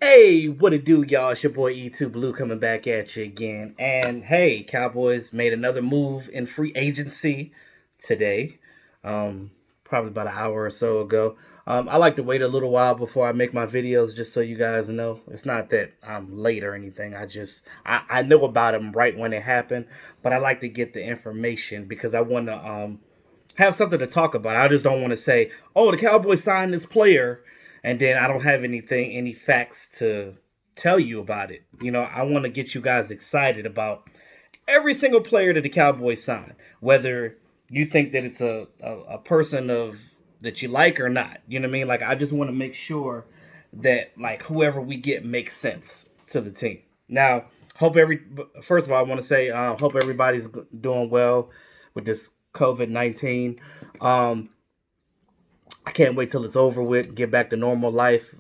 Hey, what it do, y'all? It's your boy E2 Blue coming back at you again. And hey, Cowboys made another move in free agency today, um, probably about an hour or so ago. I like to wait a little while before I make my videos, just so you guys know. It's not that I'm late or anything. I know about them right when it happened, but I like to get the information because I want to have something to talk about. I just don't want to say, "Oh, the Cowboys signed this player," and then I don't have any facts to tell you about it. I want to get you guys excited about every single player that the Cowboys sign, whether you think that it's a person of that you like or not. You know what I mean? Like, I just want to make sure that like whoever we get makes sense to the team. Now, first of all, I want to say hope everybody's doing well with this COVID-19. Um, I can't wait till it's over with, get back to normal life.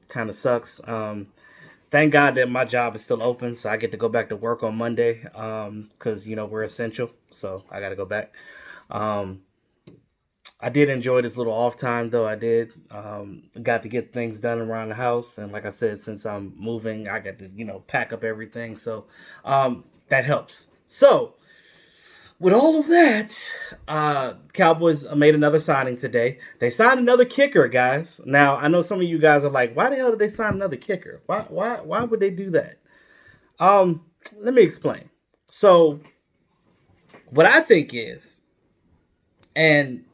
Kind of sucks. Thank God that my job is still open, so I get to go back to work on Monday. Because we're essential, so I got to go back. Um, I did enjoy this little off time, though. I did. Got to get things done around the house, and like I said, since I'm moving, I got to pack up everything. So that helps. So with all of that, Cowboys made another signing today. They signed another kicker, guys. Now I know some of you guys are like, "Why the hell did they sign another kicker? Why would they do that?" Let me explain. So, what I think is, and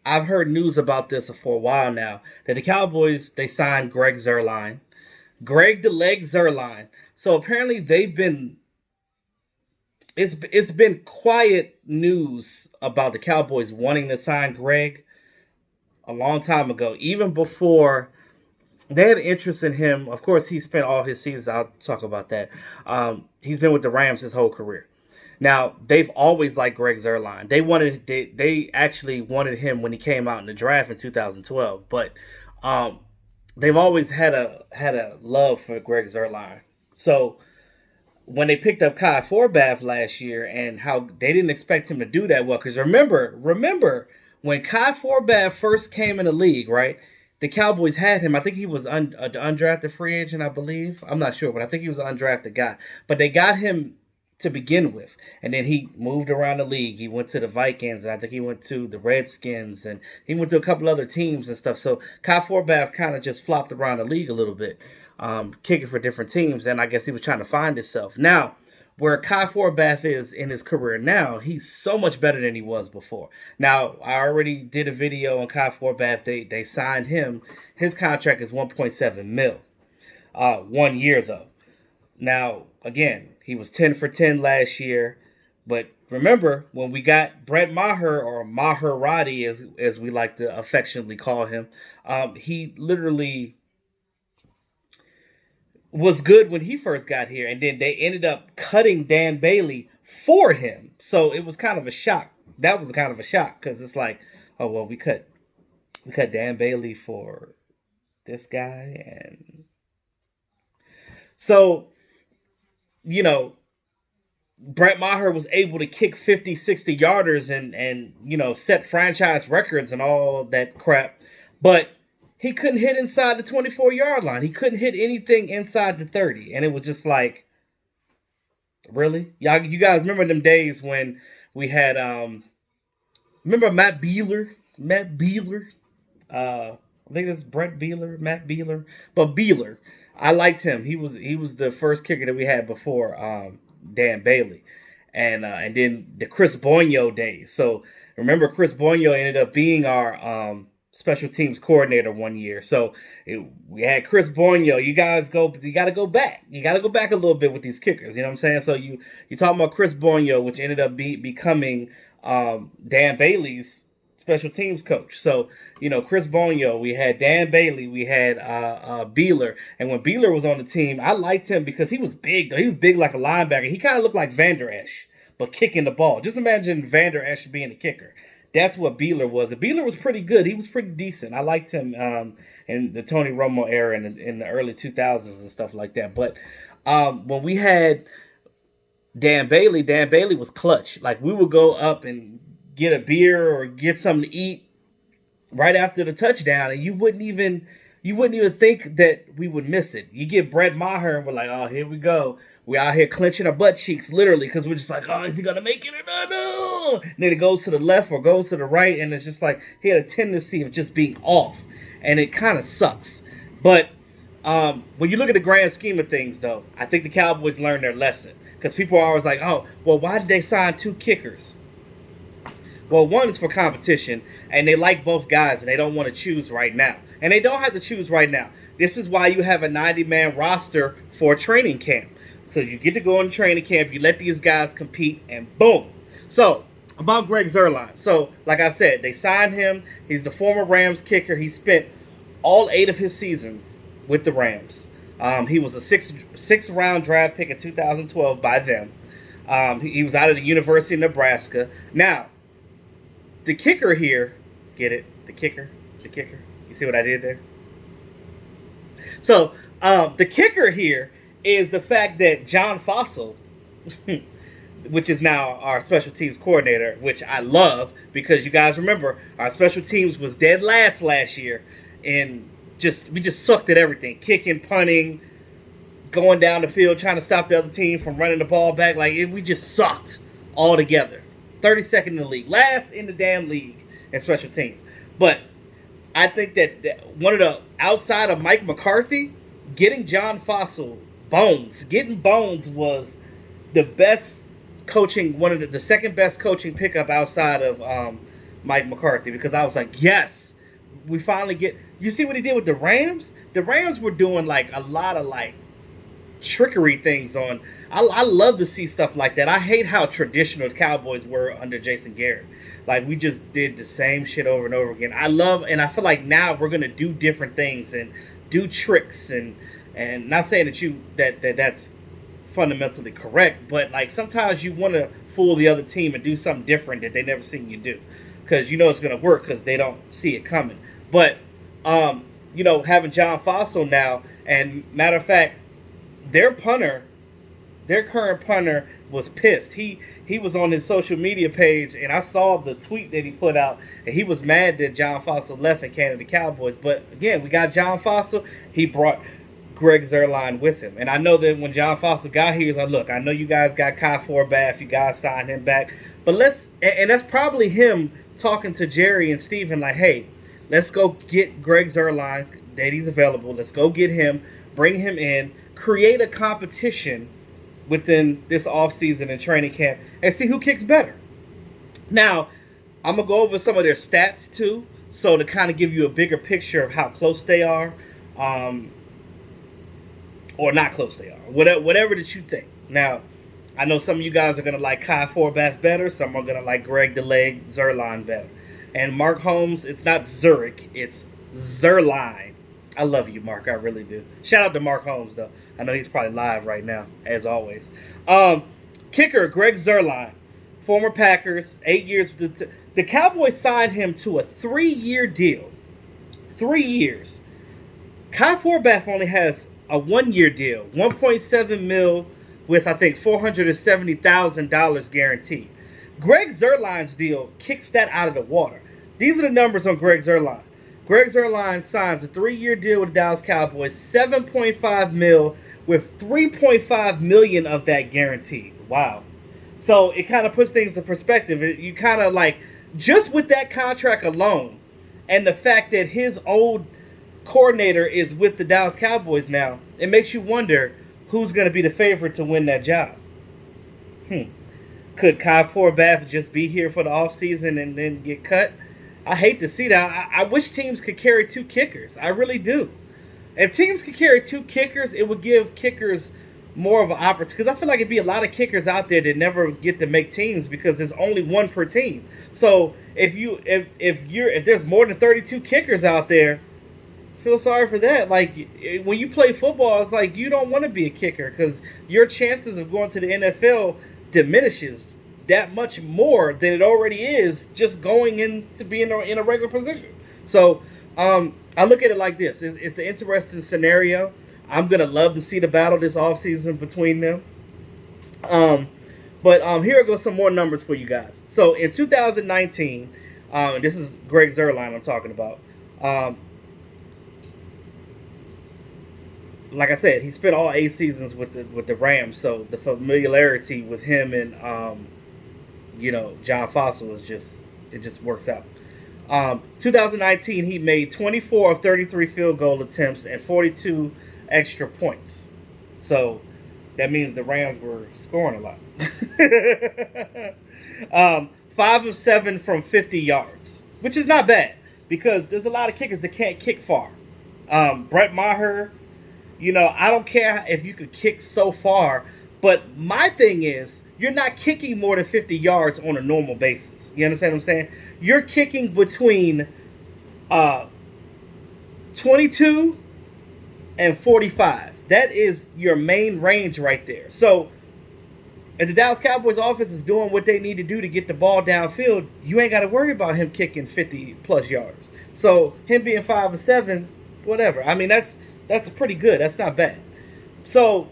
I've heard news about this for a while now, that the Cowboys they signed Greg Zuerlein, Greg the Leg Zuerlein. So apparently they've been it's been quiet news about the Cowboys wanting to sign Greg a long time ago, even before they had interest in him. Of course, he spent all his seasons. I'll talk about that. He's been with the Rams his whole career. Now they've always liked Greg Zuerlein. They actually wanted him when he came out in the draft in 2012, but um, they've always had a love for Greg Zuerlein. So when they picked up Kai Forbath last year and how they didn't expect him to do that well. Because remember when Kai Forbath first came in the league, right? The Cowboys had him. I think he was the undrafted free agent, I believe. I'm not sure, but I think he was an undrafted guy. But they got him to begin with. And then he moved around the league. He went to the Vikings, and I think he went to the Redskins, and he went to a couple other teams and stuff. So Kai Forbath kind of just flopped around the league a little bit, kicking for different teams, and I guess he was trying to find himself. Now, where Kai Forbath is in his career now, he's so much better than he was before. Now, I already did a video on Kai Forbath. They signed him. His contract is 1.7 mil. 1 year, though. Now, again, he was 10 for 10 last year. But remember, when we got Brett Maher, or Maherati, as we like to affectionately call him, he literally was good when he first got here. And then they ended up cutting Dan Bailey for him. So it was kind of a shock. That was kind of a shock because it's like, oh, well, we cut Dan Bailey for this guy. And so, you know, Brett Maher was able to kick 50, 60 yarders and set franchise records and all that crap. But he couldn't hit inside the 24-yard line. He couldn't hit anything inside the 30. And it was just like, really? You guys remember them days when we had remember Matt Beeler? I think that's Brett Beeler, Matt Beeler. But Beeler, I liked him. He was the first kicker that we had before Dan Bailey. And then the Chris Bonio days. So remember, Chris Bonio ended up being our special teams coordinator 1 year. So we had Chris Bonio. You got to go back. You got to go back a little bit with these kickers. You know what I'm saying? So you talking about Chris Bonio, which ended up becoming Dan Bailey's special teams coach. So, Chris Bonio, we had Dan Bailey, we had Beeler. And when Beeler was on the team, I liked him because he was big, though. He was big like a linebacker. He kind of looked like Van Der Esch, but kicking the ball. Just imagine Van Der Esch being the kicker. That's what Beeler was. And Beeler was pretty good. He was pretty decent. I liked him in the Tony Romo era in the early 2000s and stuff like that. But when we had Dan Bailey was clutch. Like, we would go up and get a beer or get something to eat right after the touchdown, and you wouldn't even you wouldn't even think that we would miss it. You get Brett Maher, and we're like, oh, here we go. We out here clenching our butt cheeks, literally, because we're just like, oh, is he gonna make it or not? No. And then it goes to the left or goes to the right, and it's just like he had a tendency of just being off, and it kind of sucks. But when you look at the grand scheme of things, though, I think the Cowboys learned their lesson because people are always like, oh, well, why did they sign 2 kickers? Well, one is for competition, and they like both guys, and they don't want to choose right now. And they don't have to choose right now. This is why you have a 90-man roster for training camp. So you get to go in training camp, you let these guys compete, and boom. So, about Greg Zuerlein. So, like I said, they signed him. He's the former Rams kicker. He spent all 8 of his seasons with the Rams. He was a sixth-round draft pick in 2012 by them. He was out of the University of Nebraska. Now, the kicker here, get it? The kicker. You see what I did there? So, the kicker here is the fact that John Fassel, which is now our special teams coordinator, which I love because you guys remember our special teams was dead last year, and we just sucked at everything, kicking, punting, going down the field, trying to stop the other team from running the ball back. We just sucked altogether. 32nd in the league, last in the damn league in special teams. But I think that one of the, outside of Mike McCarthy, getting John Fassel getting Bones was the best coaching, one of the second best coaching pickup outside of Mike McCarthy, because I was like, yes, we finally get. You see what he did with the Rams? The Rams were doing a lot of trickery things on. I love to see stuff like that. I hate how traditional the Cowboys were under Jason Garrett. We just did the same shit over and over again. And I feel like now we're gonna do different things and do tricks and not saying that's fundamentally correct, but sometimes you want to fool the other team and do something different that they never seen you do, because you know it's gonna work because they don't see it coming. But having John Fassel now, and matter of fact, their current punter was pissed. He was on his social media page, and I saw the tweet that he put out, and he was mad that John Fassel left and came to the Cowboys. But again, we got John Fassel. He brought Greg Zuerlein with him. And I know that when John Fassel got here, he was like, look, I know you guys got Kai Forbath, you guys signed him back, but and that's probably him talking to Jerry and Steven hey, let's go get Greg Zuerlein, that he's available. Let's go get him, bring him in, create a competition within this offseason and training camp, and see who kicks better. Now, I'm going to go over some of their stats, too, so to kind of give you a bigger picture of how close they are, or not close they are, whatever that you think. Now, I know some of you guys are going to like Kai Forbath better, some are going to like Greg the Leg Zuerlein better. And Mark Holmes, it's not Zurich, it's Zuerlein. I love you, Mark. I really do. Shout out to Mark Holmes, though. I know he's probably live right now, as always. Kicker, Greg Zuerlein, former Packers, 8 years. The Cowboys signed him to a 3-year deal. 3 years. Kai Forbath only has a 1-year deal, $1.7 million with, I think, $470,000 guaranteed. Greg Zuerlein's deal kicks that out of the water. These are the numbers on Greg Zuerlein. Greg Zuerlein signs a 3-year deal with the Dallas Cowboys, $7.5 million with $3.5 million of that guaranteed. Wow. So it kind of puts things in perspective. You kind of just with that contract alone, and the fact that his old coordinator is with the Dallas Cowboys now, it makes you wonder who's going to be the favorite to win that job. Could Kai Forbath just be here for the offseason and then get cut? I hate to see that. I wish teams could carry 2 kickers. I really do. If teams could carry 2 kickers, it would give kickers more of an opportunity. Because I feel like it'd be a lot of kickers out there that never get to make teams because there's only one per team. So if there's more than 32 kickers out there, feel sorry for that. When you play football, it's you don't want to be a kicker because your chances of going to the NFL diminishes that much more than it already is just going in to be in a regular position. So I look at it like this. It's an interesting scenario. I'm going to love to see the battle this offseason between them. But here goes some more numbers for you guys. So in 2019, this is Greg Zuerlein I'm talking about. like I said, he spent all 8 seasons with the Rams, so the familiarity with him and John Fassel is just it just works out. 2019, he made 24 of 33 field goal attempts and 42 extra points. So that means the Rams were scoring a lot. 5 of 7 from 50 yards, which is not bad because there's a lot of kickers that can't kick far. Brett Maher, I don't care if you could kick so far, but my thing is, you're not kicking more than 50 yards on a normal basis. You understand what I'm saying? You're kicking between 22 and 45. That is your main range right there. So, if the Dallas Cowboys offense is doing what they need to do to get the ball downfield, you ain't got to worry about him kicking 50-plus yards. So, him being 5 of 7, whatever. I mean, that's pretty good. That's not bad. So,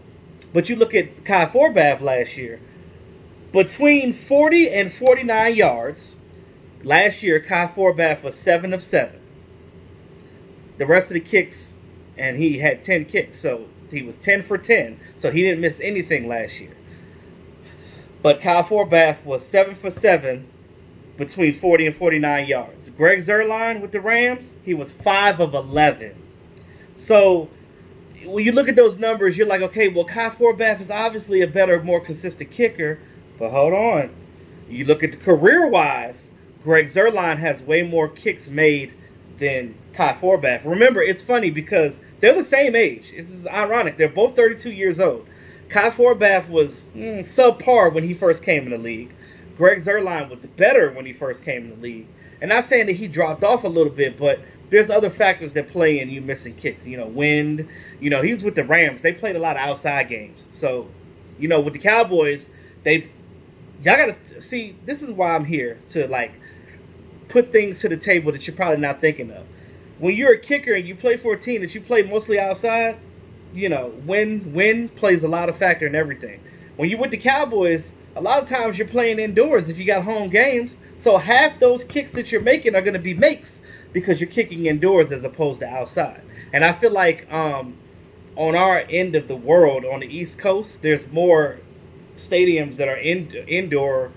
but you look at Kai Forbath last year. Between 40 and 49 yards, last year, Kai Forbath was 7 of 7. The rest of the kicks, and he had 10 kicks, so he was 10 for 10. So he didn't miss anything last year. But Kai Forbath was 7 for 7 between 40 and 49 yards. Greg Zuerlein with the Rams, he was 5 of 11. So when you look at those numbers, you're like, okay, well, Kai Forbath is obviously a better, more consistent kicker. But hold on. You look at the career-wise, Greg Zuerlein has way more kicks made than Kai Forbath. Remember, it's funny because they're the same age. This is ironic. They're both 32 years old. Kai Forbath was subpar when he first came in the league. Greg Zuerlein was better when he first came in the league. And not saying that he dropped off a little bit, but there's other factors that play in you missing kicks. Wind. He was with the Rams. They played a lot of outside games. So, with the Cowboys, y'all got to see, this is why I'm here to, put things to the table that you're probably not thinking of. When you're a kicker and you play for a team that you play mostly outside, wind plays a lot of factor in everything. When you're with the Cowboys, a lot of times you're playing indoors if you got home games. So half those kicks that you're making are going to be makes because you're kicking indoors as opposed to outside. And I feel like on our end of the world, on the East Coast, there's more stadiums that are indoor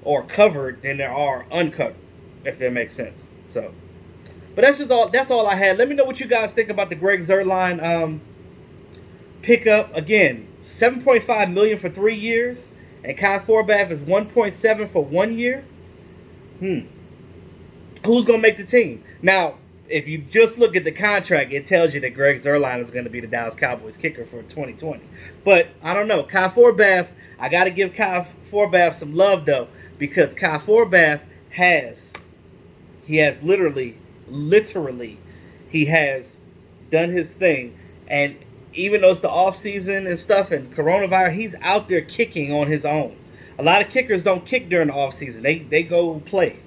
or covered than there are uncovered, if that makes sense. So, but that's all I had. Let me know what you guys think about the Greg Zuerlein pickup. Again, $7.5 million for 3 years, and Kai Forbath is $1.7 for 1 year. Who's gonna make the team? Now, if you just look at the contract, it tells you that Greg Zuerlein is going to be the Dallas Cowboys kicker for 2020. But I don't know. Kai Forbath, I got to give Kai Forbath some love, though, because Kai Forbath he has literally, he has done his thing. And even though it's the offseason and stuff and coronavirus, he's out there kicking on his own. A lot of kickers don't kick during the offseason. They go play.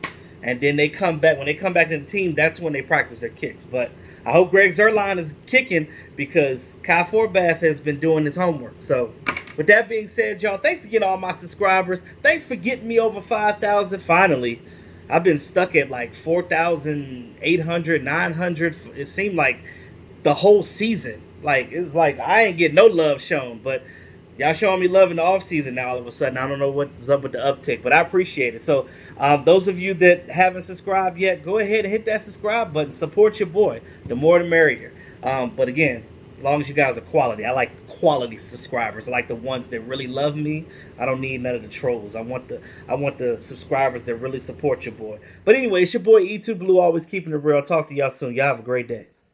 And then they come back. When they come back to the team, that's when they practice their kicks. But I hope Greg Zuerlein is kicking because Kai Forbath has been doing his homework. So, with that being said, y'all, thanks again to all my subscribers. Thanks for getting me over 5,000 finally. I've been stuck at like 4,800, 900. It seemed like the whole season. It's like I ain't getting no love shown. But y'all showing me love in the offseason now all of a sudden. I don't know what's up with the uptick, but I appreciate it. So, those of you that haven't subscribed yet, go ahead and hit that subscribe button. Support your boy. The more the merrier. But again, as long as you guys are quality. I like quality subscribers. I like the ones that really love me. I don't need none of the trolls. I want the subscribers that really support your boy. But anyway, it's your boy E2 Blue, always keeping it real. Talk to y'all soon. Y'all have a great day.